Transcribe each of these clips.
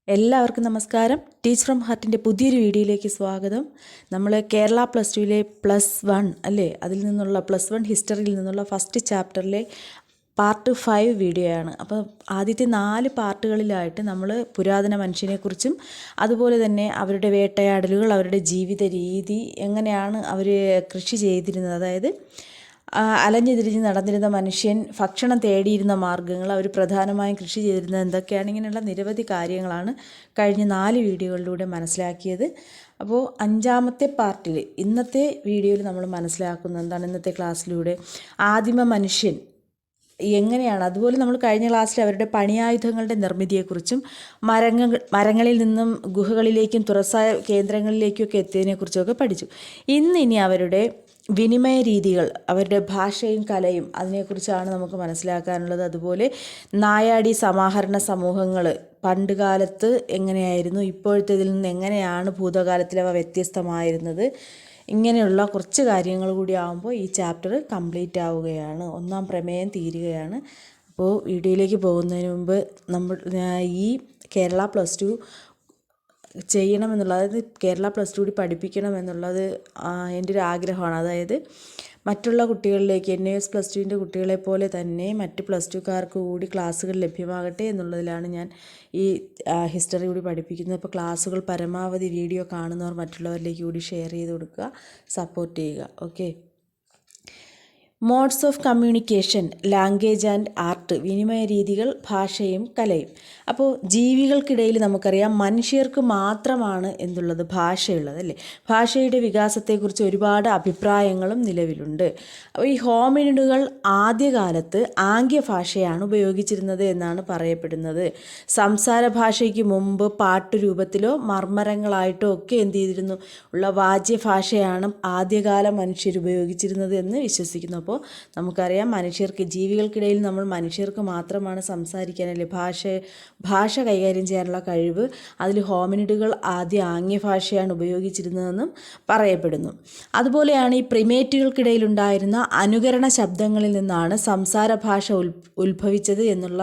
എല്ലാവർക്കും നമസ്കാരം. Teach from ഹാർട്ടിൻ്റെ പുതിയൊരു വീഡിയോയിലേക്ക് സ്വാഗതം. നമ്മൾ കേരള +2 +1 അല്ലേ, അതിൽ നിന്നുള്ള +1 ഹിസ്റ്ററിയിൽ നിന്നുള്ള ഫസ്റ്റ് ചാപ്റ്ററിലെ പാർട്ട് 5 വീഡിയോയാണ്. അപ്പോൾ ആദ്യത്തെ 4 പാർട്ടുകളിലായിട്ട് നമ്മൾ പുരാതന മനുഷ്യനെക്കുറിച്ചും അതുപോലെ തന്നെ അവരുടെ വേട്ടയാടലുകൾ, അവരുടെ ജീവിത രീതി, എങ്ങനെയാണ് അവർ കൃഷി ചെയ്തിരുന്നത്, അതായത് അലഞ്ഞു തിരിഞ്ഞ് നടന്നിരുന്ന മനുഷ്യൻ ഭക്ഷണം തേടിയിരുന്ന മാർഗ്ഗങ്ങൾ, അവർ പ്രധാനമായും കൃഷി ചെയ്തിരുന്നത് എന്തൊക്കെയാണ്, ഇങ്ങനെയുള്ള നിരവധി കാര്യങ്ങളാണ് കഴിഞ്ഞ 4 വീഡിയോകളിലൂടെ മനസ്സിലാക്കിയത്. അപ്പോൾ 5ാമത്തെ പാർട്ടിൽ ഇന്നത്തെ വീഡിയോയിൽ നമ്മൾ മനസ്സിലാക്കുന്നത് എന്താണ്, ഇന്നത്തെ ക്ലാസ്സിലൂടെ ആദിമ മനുഷ്യൻ എങ്ങനെയാണ്, അതുപോലെ നമ്മൾ കഴിഞ്ഞ ക്ലാസ്സിൽ അവരുടെ പണിയായുധങ്ങളുടെ നിർമ്മിതിയെക്കുറിച്ചും മരങ്ങളിൽ നിന്നും ഗുഹകളിലേക്കും തുറസായ കേന്ദ്രങ്ങളിലേക്കൊക്കെ എത്തിയതിനെക്കുറിച്ചൊക്കെ പഠിച്ചു. ഇനി അവരുടെ വിനിമയ രീതികൾ, അവരുടെ ഭാഷയും കലയും, അതിനെക്കുറിച്ചാണ് നമുക്ക് മനസ്സിലാക്കാനുള്ളത്. അതുപോലെ നായാടി സമാഹരണ സമൂഹങ്ങൾ പണ്ട് കാലത്ത് എങ്ങനെയായിരുന്നു, ഇപ്പോഴത്തേതിൽ നിന്ന് എങ്ങനെയാണ് ഭൂതകാലത്തിൽ അവ വ്യത്യസ്തമായിരുന്നത്, ഇങ്ങനെയുള്ള കുറച്ച് കാര്യങ്ങൾ കൂടി ആകുമ്പോൾ ഈ ചാപ്റ്റർ കംപ്ലീറ്റ് ആവുകയാണ്, 1ാം പ്രമേയം തീരുകയാണ്. അപ്പോൾ വീഡിയോയിലേക്ക് പോകുന്നതിന് മുമ്പ് നമ്മൾ ഈ കേരള +2 ചെയ്യണമെന്നുള്ളത്, അതായത് കേരള +2 കൂടി പഠിപ്പിക്കണമെന്നുള്ളത് എൻ്റെ ഒരു ആഗ്രഹമാണ്. അതായത് മറ്റുള്ള കുട്ടികളിലേക്ക് NAS +2ൻ്റെ കുട്ടികളെ പോലെ തന്നെ മറ്റ് +2കാർക്ക് കൂടി ക്ലാസ്സുകൾ ലഭ്യമാകട്ടെ എന്നുള്ളതിലാണ് ഞാൻ ഈ ഹിസ്റ്ററി കൂടി പഠിപ്പിക്കുന്നത്. അപ്പോൾ ക്ലാസ്സുകൾ പരമാവധി വീഡിയോ കാണുന്നവർ മറ്റുള്ളവരിലേക്ക് കൂടി ഷെയർ ചെയ്ത് കൊടുക്കുക, സപ്പോർട്ട് ചെയ്യുക. Okay. Modes of communication, language and art, വിനിമയ രീതികൾ, ഭാഷയും കലയും. അപ്പോൾ ജീവികൾക്കിടയിൽ നമുക്കറിയാം മനുഷ്യർക്ക് മാത്രമാണ് എന്തുള്ളത്, ഭാഷയുള്ളത് അല്ലേ. ഭാഷയുടെ വികാസത്തെക്കുറിച്ച് ഒരുപാട് അഭിപ്രായങ്ങളും നിലവിലുണ്ട്. അപ്പോൾ ഈ ഹോമിനിഡുകൾ ആദ്യകാലത്ത് ആംഗ്യ ഭാഷയാണ് ഉപയോഗിച്ചിരുന്നത് എന്നാണ് പറയപ്പെടുന്നത്. സംസാര ഭാഷയ്ക്ക് മുമ്പ് പാട്ടുരൂപത്തിലോ മർമ്മരങ്ങളായിട്ടോ ഒക്കെ എന്ത് ചെയ്തിരുന്നു ഉള്ള വാജ്യഭാഷയാണ് ആദ്യകാല മനുഷ്യർ ഉപയോഗിച്ചിരുന്നത് എന്ന് വിശ്വസിക്കുന്നു. അപ്പോൾ നമുക്കറിയാം ജീവികൾക്കിടയിൽ നമ്മൾ മനുഷ്യർക്ക് മാത്രമാണ് സംസാരിക്കാനല്ലേ ഭാഷ കൈകാര്യം ചെയ്യാനുള്ള കഴിവ്. അതിൽ ഹോമിനിഡുകൾ ആദ്യം ആംഗ്യഭാഷയാണ് ഉപയോഗിച്ചിരുന്നതെന്നും പറയപ്പെടുന്നു. അതുപോലെയാണ് ഈ പ്രിമേറ്റുകൾക്കിടയിലുണ്ടായിരുന്ന അനുകരണ ശബ്ദങ്ങളിൽ നിന്നാണ് സംസാര ഭാഷ ഉത്ഭവിച്ചത് എന്നുള്ള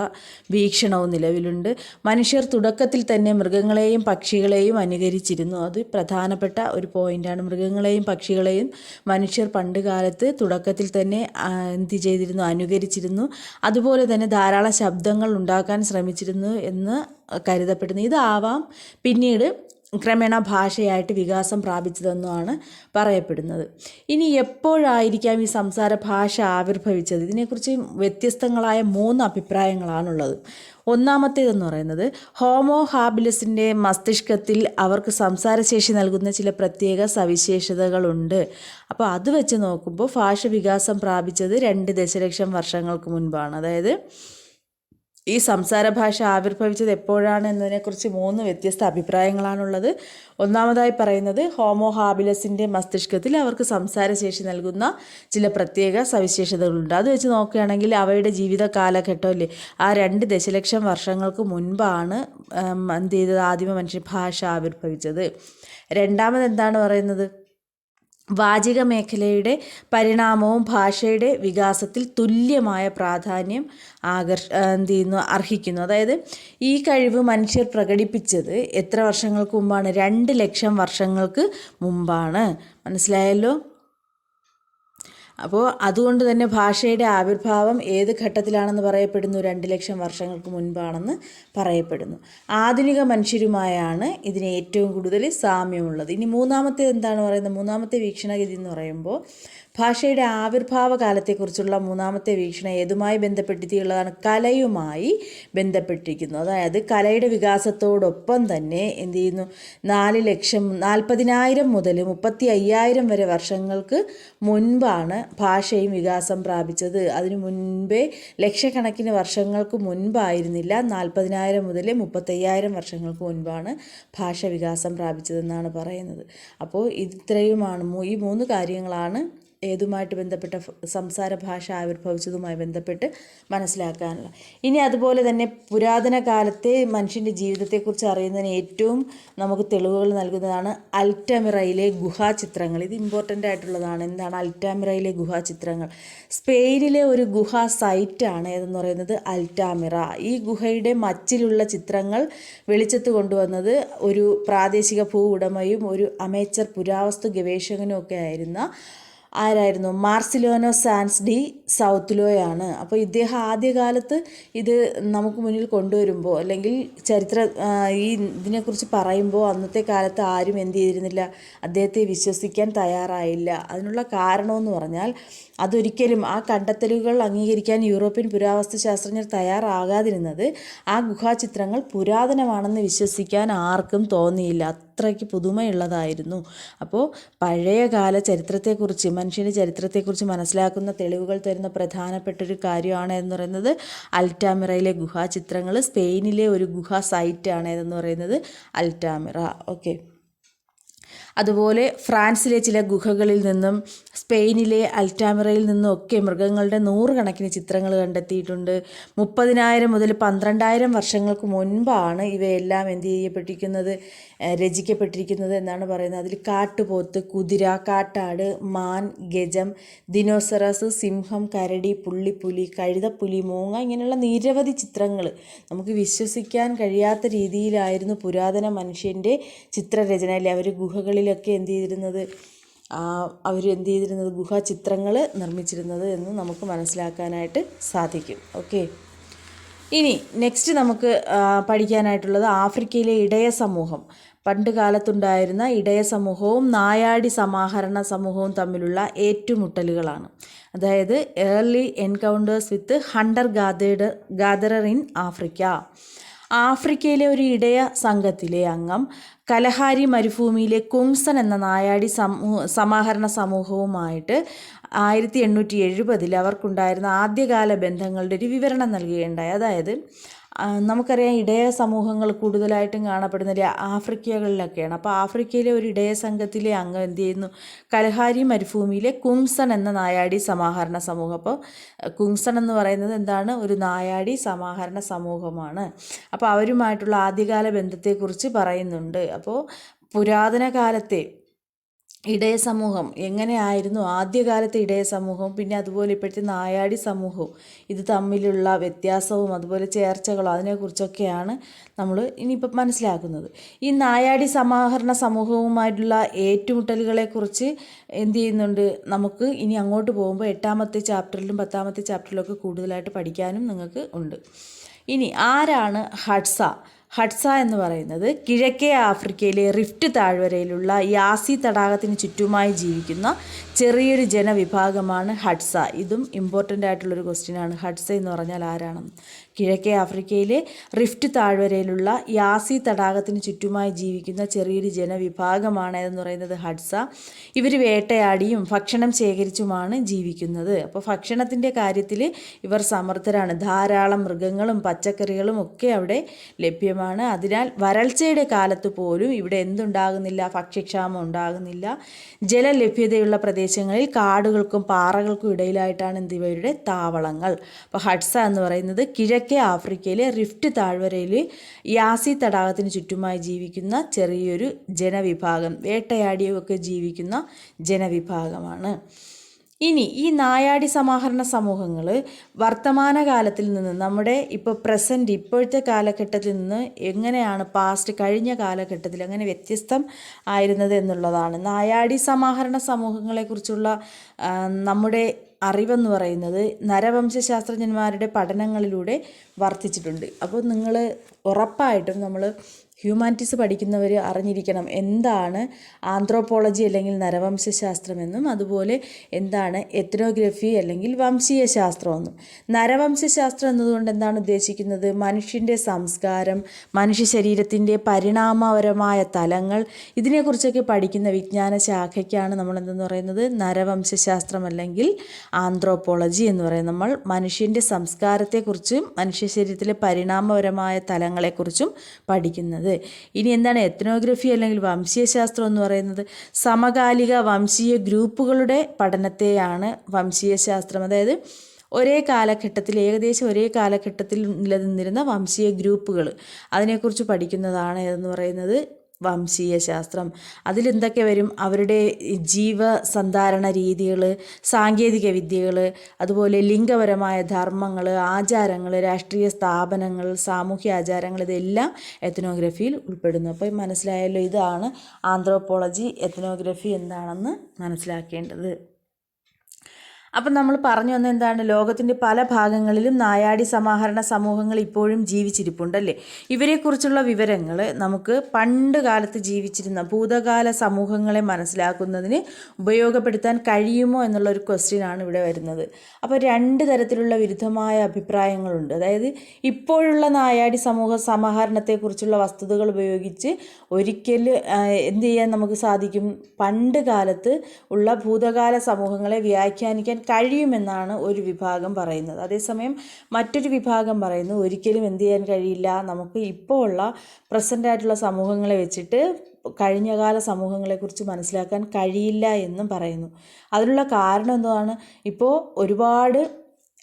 വീക്ഷണവും നിലവിലുണ്ട്. മനുഷ്യർ തുടക്കത്തിൽ തന്നെ മൃഗങ്ങളെയും പക്ഷികളെയും അനുകരിച്ചിരുന്നു. അത് പ്രധാനപ്പെട്ട ഒരു പോയിൻ്റാണ്. മൃഗങ്ങളെയും പക്ഷികളെയും മനുഷ്യർ പണ്ട് കാലത്ത് തുടക്കത്തിൽ തന്നെ എന്ത് ചെയ്തിരുന്നു, അനുകരിച്ചിരുന്നു. അതുപോലെ തന്നെ ധാരാളം ശബ്ദങ്ങൾ ഉണ്ടാക്കാൻ ശ്രമിച്ചിരുന്നു എന്ന് കരുതപ്പെടുന്നു. ഇതാവാം പിന്നീട് ക്രമേണ ഭാഷയായിട്ട് വികാസം പ്രാപിച്ചതെന്നാണ് പറയപ്പെടുന്നത്. ഇനി എപ്പോഴായിരിക്കാം ഈ സംസാര ഭാഷ ആവിർഭവിച്ചത്? ഇതിനെക്കുറിച്ച് വ്യത്യസ്തങ്ങളായ 3 അഭിപ്രായങ്ങളാണുള്ളത്. ഒന്നാമത്തേതെന്ന് പറയുന്നത് ഹോമോ ഹാബിലസിൻ്റെ മസ്തിഷ്കത്തിൽ അവർക്ക് സംസാരശേഷി നൽകുന്ന ചില പ്രത്യേക സവിശേഷതകളുണ്ട്. അപ്പോൾ അത് വെച്ച് നോക്കുമ്പോൾ ഭാഷ വികാസം പ്രാപിച്ചത് 2 ദശലക്ഷം വർഷങ്ങൾക്ക് മുൻപാണ്. അതായത് ഈ സംസാര ഭാഷ ആവിർഭവിച്ചത് എപ്പോഴാണ് എന്നതിനെക്കുറിച്ച് 3 വ്യത്യസ്ത അഭിപ്രായങ്ങളാണുള്ളത്. ഒന്നാമതായി പറയുന്നത് ഹോമോ ഹാബിലസിൻ്റെ മസ്തിഷ്കത്തിൽ അവർക്ക് സംസാരശേഷി നൽകുന്ന ചില പ്രത്യേക സവിശേഷതകളുണ്ട്. അത് വെച്ച് നോക്കുകയാണെങ്കിൽ അവയുടെ ജീവിത കാലഘട്ടം അല്ലേ, ആ 2 ദശലക്ഷം വർഷങ്ങൾക്ക് മുൻപാണ് എന്ത് ചെയ്തത്, ആദിമ മനുഷ്യ ഭാഷ ആവിർഭവിച്ചത്. രണ്ടാമത് എന്താണ് പറയുന്നത്, വാചിക മേഖലയുടെ പരിണാമവും ഭാഷയുടെ വികാസത്തിൽ തുല്യമായ പ്രാധാന്യം അർഹിക്കുന്നു. അതായത് ഈ കഴിവ് മനുഷ്യർ പ്രകടിപ്പിച്ചത് എത്ര വർഷങ്ങൾക്ക് മുമ്പാണ്? 2 ലക്ഷം വർഷങ്ങൾക്ക് മുമ്പാണ്. മനസ്സിലായല്ലോ. അപ്പോൾ അതുകൊണ്ട് തന്നെ ഭാഷയുടെ ആവിർഭാവം ഏത് ഘട്ടത്തിലാണെന്ന് പറയപ്പെടുന്നു? 2 ലക്ഷം വർഷങ്ങൾക്ക് മുൻപാണെന്ന് പറയപ്പെടുന്നു. ആധുനിക മനുഷ്യരുമായാണ് ഇതിന് ഏറ്റവും കൂടുതൽ സാമ്യമുള്ളത്. ഇനി മൂന്നാമത്തെ എന്താണ് പറയുന്നത്? മൂന്നാമത്തെ വീക്ഷണഗതി എന്ന് പറയുമ്പോൾ ഭാഷയുടെ ആവിർഭാവ കാലത്തെക്കുറിച്ചുള്ള മൂന്നാമത്തെ വീക്ഷണം ഏതുമായി ബന്ധപ്പെട്ടിട്ടുള്ളതാണ്? കലയുമായി ബന്ധപ്പെട്ടിരിക്കുന്നു. അതായത് കലയുടെ വികാസത്തോടൊപ്പം തന്നെ എന്ത് ചെയ്യുന്നു, 40,000 മുതൽ 35,000 വരെ വർഷങ്ങൾക്ക് മുൻപാണ് ഭാഷയും വികാസം പ്രാപിച്ചത്. അതിനു മുൻപേ ലക്ഷക്കണക്കിന് വർഷങ്ങൾക്ക് മുൻപായിരുന്നില്ല, 40,000 മുതൽ 35,000 വർഷങ്ങൾക്ക് മുൻപാണ് ഭാഷ വികാസം പ്രാപിച്ചതെന്നാണ് പറയുന്നത്. അപ്പോൾ ഇത്രയുമാണ്, ഈ 3 കാര്യങ്ങളാണ് ഏതുമായിട്ട് ബന്ധപ്പെട്ട സംസാര ഭാഷ ആവിർഭവിച്ചതുമായി ബന്ധപ്പെട്ട് മനസ്സിലാക്കാനുള്ള. ഇനി അതുപോലെ തന്നെ പുരാതന കാലത്തെ മനുഷ്യൻ്റെ ജീവിതത്തെക്കുറിച്ച് അറിയുന്നതിന് ഏറ്റവും നമുക്ക് തെളിവുകൾ നൽകുന്നതാണ് അൽറ്റമിറയിലെ ഗുഹാചിത്രങ്ങൾ. ഇത് ഇമ്പോർട്ടൻ്റ് ആയിട്ടുള്ളതാണ്. എന്താണ് അൽറ്റാമിറയിലെ ഗുഹാചിത്രങ്ങൾ? സ്പെയിനിലെ ഒരു ഗുഹാ സൈറ്റാണ് ഏതെന്ന് പറയുന്നത് അൽറ്റാമിറ. ഈ ഗുഹയുടെ മച്ചിലുള്ള ചിത്രങ്ങൾ വെളിച്ചത്ത് കൊണ്ടുവന്നത് ഒരു പ്രാദേശിക ഭൂ ഉടമയും ഒരു അമേച്ചർ പുരാവസ്തു ഗവേഷകനും ഒക്കെ ആരായിരുന്നു? മാർസിലോനോ സാൻസ് ഡി സൗത്ത്ലോയാണ്. അപ്പോൾ ഇദ്ദേഹം ആദ്യകാലത്ത് ഇത് നമുക്ക് മുന്നിൽ കൊണ്ടുവരുമ്പോൾ അല്ലെങ്കിൽ ഇതിനെക്കുറിച്ച് പറയുമ്പോൾ അന്നത്തെ കാലത്ത് ആരും എന്ത് ചെയ്തിരുന്നില്ല, അദ്ദേഹത്തെ വിശ്വസിക്കാൻ തയ്യാറായില്ല. അതിനുള്ള കാരണമെന്ന് പറഞ്ഞാൽ അതൊരിക്കലും ആ കണ്ടെത്തലുകൾ അംഗീകരിക്കാൻ യൂറോപ്യൻ പുരാവസ്തു ശാസ്ത്രജ്ഞർ തയ്യാറാകാതിരുന്നത് ആ ഗുഹാചിത്രങ്ങൾ പുരാതനമാണെന്ന് വിശ്വസിക്കാൻ ആർക്കും തോന്നിയില്ല. അത്രയ്ക്ക് പുതുമയുള്ളതായിരുന്നു. അപ്പോൾ പഴയകാല ചരിത്രത്തെക്കുറിച്ച്, മനുഷ്യൻ്റെ ചരിത്രത്തെക്കുറിച്ച് മനസ്സിലാക്കുന്ന തെളിവുകൾ തരുന്ന പ്രധാനപ്പെട്ടൊരു കാര്യമാണ് എന്ന് പറയുന്നത് അൽറ്റാമിറയിലെ ഗുഹാചിത്രങ്ങൾ. സ്പെയിനിലെ ഒരു ഗുഹാ സൈറ്റാണ് ഏതെന്ന് പറയുന്നത് അൽറ്റാമിറ. ഓക്കെ. അതുപോലെ ഫ്രാൻസിലെ ചില ഗുഹകളിൽ നിന്നും സ്പെയിനിലെ അൽറ്റാമിറയിൽ നിന്നും ഒക്കെ മൃഗങ്ങളുടെ നൂറുകണക്കിന് ചിത്രങ്ങൾ കണ്ടെത്തിയിട്ടുണ്ട്. 30,000 മുതൽ 12,000 വർഷങ്ങൾക്ക് മുൻപാണ് ഇവയെല്ലാം എന്ത് ചെയ്യപ്പെട്ടിരിക്കുന്നത്, രചിക്കപ്പെട്ടിരിക്കുന്നത് എന്നാണ് പറയുന്നത്. അതിൽ കാട്ടുപോത്ത്, കുതിര, കാട്ടാട്, മാൻ, ഗജം, ദിനോസറസ്, സിംഹം, കരടി, പുള്ളിപ്പുലി, കഴുതപ്പുലി, മൂങ്ങ, ഇങ്ങനെയുള്ള നിരവധി ചിത്രങ്ങൾ നമുക്ക് വിശ്വസിക്കാൻ കഴിയാത്ത രീതിയിലായിരുന്നു പുരാതന മനുഷ്യൻ്റെ ചിത്രരചന. അല്ലെ, അവർ ഗുഹകളിലൊക്കെ എന്ത് ചെയ്തിരുന്നത് ഗുഹാചിത്രങ്ങൾ നിർമ്മിച്ചിരുന്നത് എന്ന് നമുക്ക് മനസ്സിലാക്കാനായിട്ട് സാധിക്കും. ഓക്കെ. ഇനി നെക്സ്റ്റ് നമുക്ക് പഠിക്കാനായിട്ടുള്ളത് ആഫ്രിക്കയിലെ ഇടയ സമൂഹം. പണ്ട് കാലത്തുണ്ടായിരുന്ന ഇടയ സമൂഹവും നായാടി സമാഹരണ സമൂഹവും തമ്മിലുള്ള ഏറ്റുമുട്ടലുകളാണ്. അതായത് early encounters with hunter gatherer in Africa. ആഫ്രിക്കയിലെ ഒരു ഇടയ സംഘത്തിലെ അംഗം കലഹാരി മരുഭൂമിയിലെ കുങ്സൻ എന്ന നായാടി സമാഹരണ സമൂഹവുമായിട്ട് 1870 അവർക്കുണ്ടായിരുന്ന ആദ്യകാല ബന്ധങ്ങളുടെ ഒരു വിവരണം നൽകുകയുണ്ടായി. അതായത് നമുക്കറിയാം ഇടയ സമൂഹങ്ങൾ കൂടുതലായിട്ടും കാണപ്പെടുന്നത് ആഫ്രിക്കകളിലൊക്കെയാണ്. അപ്പോൾ ആഫ്രിക്കയിലെ ഒരു ഇടയ സംഘത്തിലെ അംഗം എന്ത് ചെയ്യുന്നു, കലഹാരി മരുഭൂമിയിലെ കുങ്സൺ എന്ന നായാടി സമാഹരണ സമൂഹം. അപ്പോൾ കുങ്സൺ എന്ന് പറയുന്നത് എന്താണ്, ഒരു നായാടി സമാഹരണ സമൂഹമാണ്. അപ്പോൾ അവരുമായിട്ടുള്ള ആദ്യകാല ബന്ധത്തെക്കുറിച്ച് പറയുന്നുണ്ട്. അപ്പോൾ പുരാതന കാലത്തെ ഇടയ സമൂഹം എങ്ങനെയായിരുന്നു, ആദ്യകാലത്തെ ഇടയ സമൂഹവും പിന്നെ അതുപോലെ ഇപ്പോഴത്തെ നായാടി സമൂഹവും ഇത് തമ്മിലുള്ള വ്യത്യാസവും അതുപോലെ ചേർച്ചകളോ അതിനെക്കുറിച്ചൊക്കെയാണ് നമ്മൾ ഇനിയിപ്പോൾ മനസ്സിലാക്കുന്നത്. ഈ നായാടി സമാഹരണ സമൂഹവുമായിട്ടുള്ള ഏറ്റുമുട്ടലുകളെക്കുറിച്ച് എന്ത് ചെയ്യുന്നുണ്ട്, നമുക്ക് ഇനി അങ്ങോട്ട് പോകുമ്പോൾ 8ാമത്തെ ചാപ്റ്ററിലും 10ാമത്തെ ചാപ്റ്ററിലും ഒക്കെ കൂടുതലായിട്ട് പഠിക്കാനും നിങ്ങൾക്ക് ഉണ്ട്. ഇനി ആരാണ് ഹഡ്സ? ഹഡ്സ എന്ന് പറയുന്നത് കിഴക്കേ ആഫ്രിക്കയിലെ റിഫ്റ്റ് താഴ്വരയിലുള്ള യാസി തടാകത്തിന് ചുറ്റുമായി ജീവിക്കുന്ന ചെറിയൊരു ജനവിഭാഗമാണ് ഹഡ്സ. ഇതും ഇമ്പോർട്ടൻ്റ് ആയിട്ടുള്ളൊരു ക്വസ്റ്റ്യനാണ്. ഹഡ്സ എന്ന് പറഞ്ഞാൽ ആരാണെന്ന്. കിഴക്കേ ആഫ്രിക്കയിലെ റിഫ്റ്റ് താഴ്വരയിലുള്ള യാസി തടാകത്തിന് ചുറ്റുമായി ജീവിക്കുന്ന ചെറിയൊരു ജനവിഭാഗമാണ് എന്ന് പറയുന്നത് ഹഡ്സ. ഇവർ വേട്ടയാടിയും ഭക്ഷണം ശേഖരിച്ചുമാണ് ജീവിക്കുന്നത്. അപ്പോൾ ഭക്ഷണത്തിൻ്റെ കാര്യത്തിൽ ഇവർ സമർത്ഥരാണ്. ധാരാളം മൃഗങ്ങളും പച്ചക്കറികളും ഒക്കെ അവിടെ ലഭ്യമാണ്. അതിനാൽ വരൾച്ചയുടെ കാലത്ത് പോലും ഇവിടെ എന്തുണ്ടാകുന്നില്ല, ഭക്ഷ്യക്ഷാമം ഉണ്ടാകുന്നില്ല. ജലലഭ്യതയുള്ള പ്രദേശങ്ങളിൽ കാടുകൾക്കും പാറകൾക്കും ഇടയിലായിട്ടാണ് ഇവരുടെ താവളങ്ങൾ. അപ്പോൾ ഹഡ്സ എന്ന് പറയുന്നത് കിഴക്കേ ആഫ്രിക്കയിലെ റിഫ്റ്റ് താഴ്വരയിൽ യാസി തടാകത്തിന് ചുറ്റുമായി ജീവിക്കുന്ന ചെറിയൊരു ജനവിഭാഗം, വേട്ടയാടിയൊക്കെ ജീവിക്കുന്ന ജനവിഭാഗമാണ്. ഇനി ഈ നായാടി സമാഹരണ സമൂഹങ്ങൾ വർത്തമാനകാലത്തിൽ നിന്ന് നമ്മുടെ ഇപ്പോഴത്തെ കാലഘട്ടത്തിൽ നിന്ന് എങ്ങനെയാണ് കഴിഞ്ഞ കാലഘട്ടത്തിൽ എങ്ങനെ വ്യത്യസ്തം ആയിരുന്നത് എന്നുള്ളതാണ്. നായാടി സമാഹരണ സമൂഹങ്ങളെക്കുറിച്ചുള്ള നമ്മുടെ അറിവെന്ന് പറയുന്നത് നരവംശാസ്ത്രജ്ഞന്മാരുടെ പഠനങ്ങളിലൂടെ വർദ്ധിച്ചിട്ടുണ്ട്. അപ്പോൾ നിങ്ങൾ ഉറപ്പായിട്ടും നമ്മൾ ഹ്യൂമാനിറ്റീസ് പഠിക്കുന്നവർ അറിഞ്ഞിരിക്കണം എന്താണ് ആന്ത്രോപോളജി അല്ലെങ്കിൽ നരവംശശാസ്ത്രമെന്നും അതുപോലെ എന്താണ് എത്നോഗ്രഫി അല്ലെങ്കിൽ വംശീയ ശാസ്ത്രമെന്നും. നരവംശശാസ്ത്രം എന്നതുകൊണ്ട് എന്താണ് ഉദ്ദേശിക്കുന്നത്? മനുഷ്യൻ്റെ സംസ്കാരം, മനുഷ്യ ശരീരത്തിൻ്റെ പരിണാമപരമായ തലങ്ങൾ, ഇതിനെക്കുറിച്ചൊക്കെ പഠിക്കുന്ന വിജ്ഞാന ശാഖയ്ക്കാണ് നമ്മൾ എന്തെന്ന് പറയുന്നത് നരവംശശാസ്ത്രം അല്ലെങ്കിൽ ആന്ത്രോപോളജി എന്ന് പറയുന്നത്. നമ്മൾ മനുഷ്യൻ്റെ സംസ്കാരത്തെക്കുറിച്ചും മനുഷ്യ ശരീരത്തിലെ പരിണാമപരമായ തലങ്ങളെക്കുറിച്ചും പഠിക്കുന്നത്. പറയുന്നത്. ഇനി എന്താണ് എത്നോഗ്രഫി അല്ലെങ്കിൽ വംശീയശാസ്ത്രം എന്ന് പറയുന്നത്? സമകാലിക വംശീയ ഗ്രൂപ്പുകളുടെ പഠനത്തെയാണ് വംശീയശാസ്ത്രം. അതായത് ഏകദേശം ഒരേ കാലഘട്ടത്തിൽ നിലനിന്നിരുന്ന വംശീയ ഗ്രൂപ്പുകൾ അതിനെക്കുറിച്ച് പഠിക്കുന്നതാണ് എന്ന് പറയുന്നത് വംശീയ ശാസ്ത്രം. അതിലെന്തൊക്കെ വരും? അവരുടെ ജീവസന്ധാരണ രീതികൾ, സാങ്കേതിക വിദ്യകൾ, അതുപോലെ ലിംഗപരമായ ധർമ്മങ്ങൾ, ആചാരങ്ങൾ, രാഷ്ട്രീയ സ്ഥാപനങ്ങൾ, സാമൂഹ്യ ആചാരങ്ങൾ, ഇതെല്ലാം എത്നോഗ്രഫിയിൽ ഉൾപ്പെടുന്നു. അപ്പോൾ മനസ്സിലായല്ലോ, ഇതാണ് ആന്ത്രോപോളജി, എത്നോഗ്രഫി എന്താണെന്ന് മനസ്സിലാക്കേണ്ടത്. അപ്പം നമ്മൾ പറഞ്ഞു വന്ന എന്താണ്? ലോകത്തിൻ്റെ പല ഭാഗങ്ങളിലും നായാടി സമാഹരണ സമൂഹങ്ങൾ ഇപ്പോഴും ജീവിച്ചിരിപ്പുണ്ടല്ലേ. ഇവരെക്കുറിച്ചുള്ള വിവരങ്ങൾ നമുക്ക് പണ്ട് കാലത്ത് ജീവിച്ചിരുന്ന ഭൂതകാല സമൂഹങ്ങളെ മനസ്സിലാക്കുന്നതിന് ഉപയോഗപ്പെടുത്താൻ കഴിയുമോ എന്നുള്ളൊരു ക്വസ്റ്റ്യനാണ് ഇവിടെ വരുന്നത്. അപ്പോൾ രണ്ട് തരത്തിലുള്ള വിരുദ്ധമായ അഭിപ്രായങ്ങളുണ്ട്. അതായത് ഇപ്പോഴുള്ള നായാടി സമൂഹ സമാഹരണത്തെക്കുറിച്ചുള്ള വസ്തുതകൾ ഉപയോഗിച്ച് ഒരിക്കൽ എന്ത് ചെയ്യാൻ നമുക്ക് സാധിക്കും? പണ്ട് കാലത്ത് ഉള്ള ഭൂതകാല സമൂഹങ്ങളെ വ്യാഖ്യാനിക്കാൻ കഴിയുമെന്നാണ് ഒരു വിഭാഗം പറയുന്നത്. അതേസമയം മറ്റൊരു വിഭാഗം പറയുന്നു ഒരിക്കലും എന്ത് ചെയ്യാൻ കഴിയില്ല, നമുക്ക് ഇപ്പോൾ ഉള്ള പ്രസൻ്റ് ആയിട്ടുള്ള സമൂഹങ്ങളെ വെച്ചിട്ട് കഴിഞ്ഞകാല സമൂഹങ്ങളെക്കുറിച്ച് മനസ്സിലാക്കാൻ കഴിയില്ല എന്നും പറയുന്നു. അതിനുള്ള കാരണം എന്താണ്? ഇപ്പോൾ ഒരുപാട്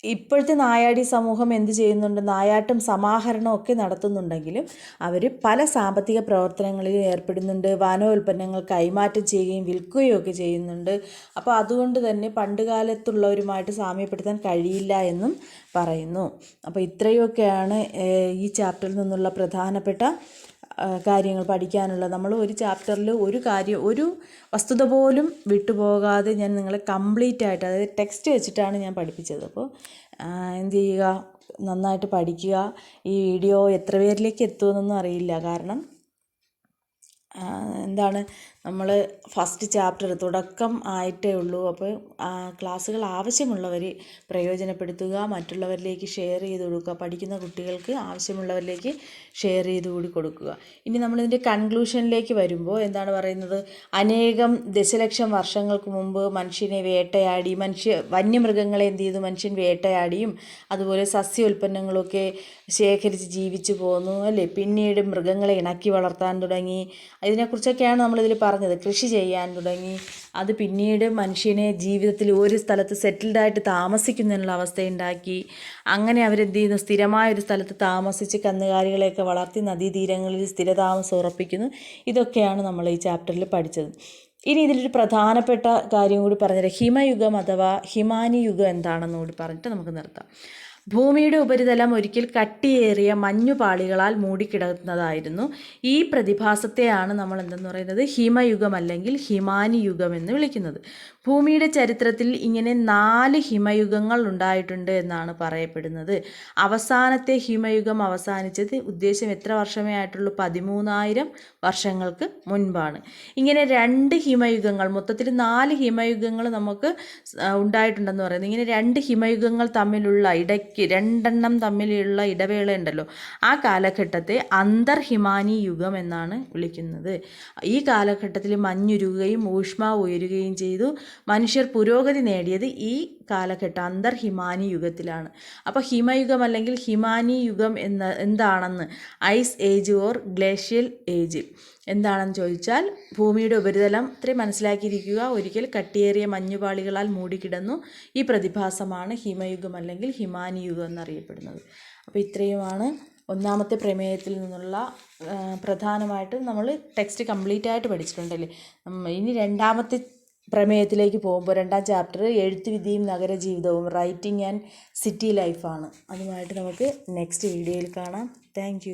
ഇപ്പോഴത്തെ നായാടി സമൂഹം എന്ത് ചെയ്യുന്നുണ്ട്? നായാട്ടും സമാഹരണവും ഒക്കെ നടത്തുന്നുണ്ടെങ്കിലും അവർ പല സാമ്പത്തിക പ്രവർത്തനങ്ങളിൽ ഏർപ്പെടുന്നുണ്ട്. വനോൽപ്പന്നങ്ങൾ കൈമാറ്റം ചെയ്യുകയും വിൽക്കുകയും ഒക്കെ ചെയ്യുന്നുണ്ട്. അപ്പോൾ അതുകൊണ്ട് തന്നെ പണ്ടുകാലത്തുള്ളവരുമായിട്ട് സാമ്യപ്പെടുത്താൻ കഴിയില്ല എന്നും പറയുന്നു. അപ്പോൾ ഇത്രയൊക്കെയാണ് ഈ ചാപ്റ്ററിൽ നിന്നുള്ള പ്രധാനപ്പെട്ട കാര്യങ്ങൾ പഠിക്കാനുള്ള. നമ്മൾ ഒരു ചാപ്റ്ററിൽ ഒരു വസ്തുത പോലും വിട്ടുപോകാതെ ഞാൻ നിങ്ങളെ കംപ്ലീറ്റ് ആയിട്ട്, അതായത് ടെക്സ്റ്റ് വെച്ചിട്ടാണ് ഞാൻ പഠിപ്പിച്ചത്. അപ്പോൾ എന്ത് ചെയ്യുക, നന്നായിട്ട് പഠിക്കുക. ഈ വീഡിയോ എത്ര പേരിലേക്ക് എത്തുമെന്നൊന്നും അറിയില്ല. കാരണം എന്താണ്, നമ്മൾ ഫസ്റ്റ് ചാപ്റ്റർ തുടക്കം ആയിട്ടേ ഉള്ളൂ. അപ്പോൾ ക്ലാസ്സുകൾ ആവശ്യമുള്ളവർ പ്രയോജനപ്പെടുത്തുക, മറ്റുള്ളവരിലേക്ക് ഷെയർ ചെയ്ത് കൊടുക്കുക. പഠിക്കുന്ന കുട്ടികൾക്ക് ആവശ്യമുള്ളവരിലേക്ക് ഷെയർ ചെയ്ത് കൂടി കൊടുക്കുക. ഇനി നമ്മളിതിൻ്റെ കൺക്ലൂഷനിലേക്ക് വരുമ്പോൾ എന്താണ് പറയുന്നത്? അനേകം ദശലക്ഷം വർഷങ്ങൾക്ക് മുമ്പ് മനുഷ്യനെ വേട്ടയാടി, വന്യമൃഗങ്ങളെ എന്ത് ചെയ്തു? മനുഷ്യൻ വേട്ടയാടിയും അതുപോലെ സസ്യോൽപ്പന്നങ്ങളൊക്കെ ശേഖരിച്ച് ജീവിച്ചു പോന്നു അല്ലേ. പിന്നീട് മൃഗങ്ങളെ ഇണക്കി വളർത്താൻ തുടങ്ങി. ഇതിനെക്കുറിച്ചൊക്കെയാണ് നമ്മളിതിൽ പറഞ്ഞത്. കൃഷി ചെയ്യാൻ തുടങ്ങി. അത് പിന്നീട് മനുഷ്യനെ ജീവിതത്തിൽ ഒരു സ്ഥലത്ത് സെറ്റിൽഡായിട്ട് താമസിക്കുന്നതിനുള്ള അവസ്ഥയുണ്ടാക്കി. അങ്ങനെ അവരെന്ത് ചെയ്യുന്നു? സ്ഥിരമായൊരു സ്ഥലത്ത് താമസിച്ച് കന്നുകാലികളെയൊക്കെ വളർത്തി നദീതീരങ്ങളിൽ സ്ഥിരതാമസം ഉറപ്പിക്കുന്നു. ഇതൊക്കെയാണ് നമ്മൾ ഈ ചാപ്റ്ററിൽ പഠിച്ചത്. ഇനി ഇതിലൊരു പ്രധാനപ്പെട്ട കാര്യം കൂടി പറഞ്ഞുതരാം. ഹിമയുഗം അഥവാ ഹിമാനി യുഗം എന്താണെന്ന് കൂടി പറഞ്ഞിട്ട് നമുക്ക് നിർത്താം. ഭൂമിയുടെ ഉപരിതലം ഒരിക്കൽ കട്ടിയേറിയ മഞ്ഞുപാളികളാൽ മൂടിക്കിടക്കുന്നതായിരുന്നു. ഈ പ്രതിഭാസത്തെയാണ് നമ്മൾ എന്തെന്ന് പറയുന്നത്? ഹിമയുഗം അല്ലെങ്കിൽ ഹിമാനി യുഗം എന്ന് വിളിക്കുന്നത്. ഭൂമിയുടെ ചരിത്രത്തിൽ ഇങ്ങനെ 4 ഹിമയുഗങ്ങൾ ഉണ്ടായിട്ടുണ്ട് എന്നാണ് പറയപ്പെടുന്നത്. അവസാനത്തെ ഹിമയുഗം അവസാനിച്ചത് ഉദ്ദേശം എത്ര വർഷമേ ആയിട്ടുള്ളൂ? 13,000 വർഷങ്ങൾക്ക് മുൻപാണ്. ഇങ്ങനെ 2 ഹിമയുഗങ്ങൾ, മൊത്തത്തിൽ 4 ഹിമയുഗങ്ങൾ നമുക്ക് ഉണ്ടായിട്ടുണ്ടെന്ന് പറയുന്നത്. ഇങ്ങനെ 2 ഹിമയുഗങ്ങൾ തമ്മിലുള്ള ഇടയ്ക്ക് 2 എണ്ണം തമ്മിലുള്ള ഇടവേള ഉണ്ടല്ലോ, ആ കാലഘട്ടത്തെ അന്തർഹിമാനി യുഗം എന്നാണ് വിളിക്കുന്നത്. ഈ കാലഘട്ടത്തിൽ മഞ്ഞുരുകുകയും ഊഷ്മാവ് ഉയരുകയും ചെയ്തു. മനുഷ്യർ പുരോഗതി നേടിയത് ഈ കാലഘട്ടം അന്തർഹിമാനി യുഗത്തിലാണ്. അപ്പോൾ ഹിമയുഗം അല്ലെങ്കിൽ ഹിമാനി യുഗം എന്താണെന്ന്, ice age or glacial age എന്താണെന്ന് ചോദിച്ചാൽ, ഭൂമിയുടെ ഉപരിതലം ഇത്രയും മനസ്സിലാക്കിയിരിക്കുക. ഒരിക്കൽ കട്ടിയേറിയ മഞ്ഞുപാളികളാൽ മൂടിക്കിടന്നു. ഈ പ്രതിഭാസമാണ് ഹിമയുഗം അല്ലെങ്കിൽ ഹിമാനി യുഗം എന്നറിയപ്പെടുന്നത്. അപ്പോൾ ഇത്രയുമാണ് ഒന്നാമത്തെ പ്രമേയത്തിൽ നിന്നുള്ള പ്രധാനമായിട്ടും നമ്മൾ ടെക്സ്റ്റ് കംപ്ലീറ്റ് ആയിട്ട് പഠിച്ചിട്ടുണ്ടല്ലേ. ഇനി രണ്ടാമത്തെ പ്രമേയത്തിലേക്ക് പോകുമ്പോൾ 2ാം ചാപ്റ്റർ എഴുത്തുവിദ്യയും നഗരജീവിതവും, റൈറ്റിംഗ് ആൻഡ് സിറ്റി ലൈഫാണ്. അതുമായിട്ട് നമുക്ക് നെക്സ്റ്റ് വീഡിയോയിൽ കാണാം. താങ്ക്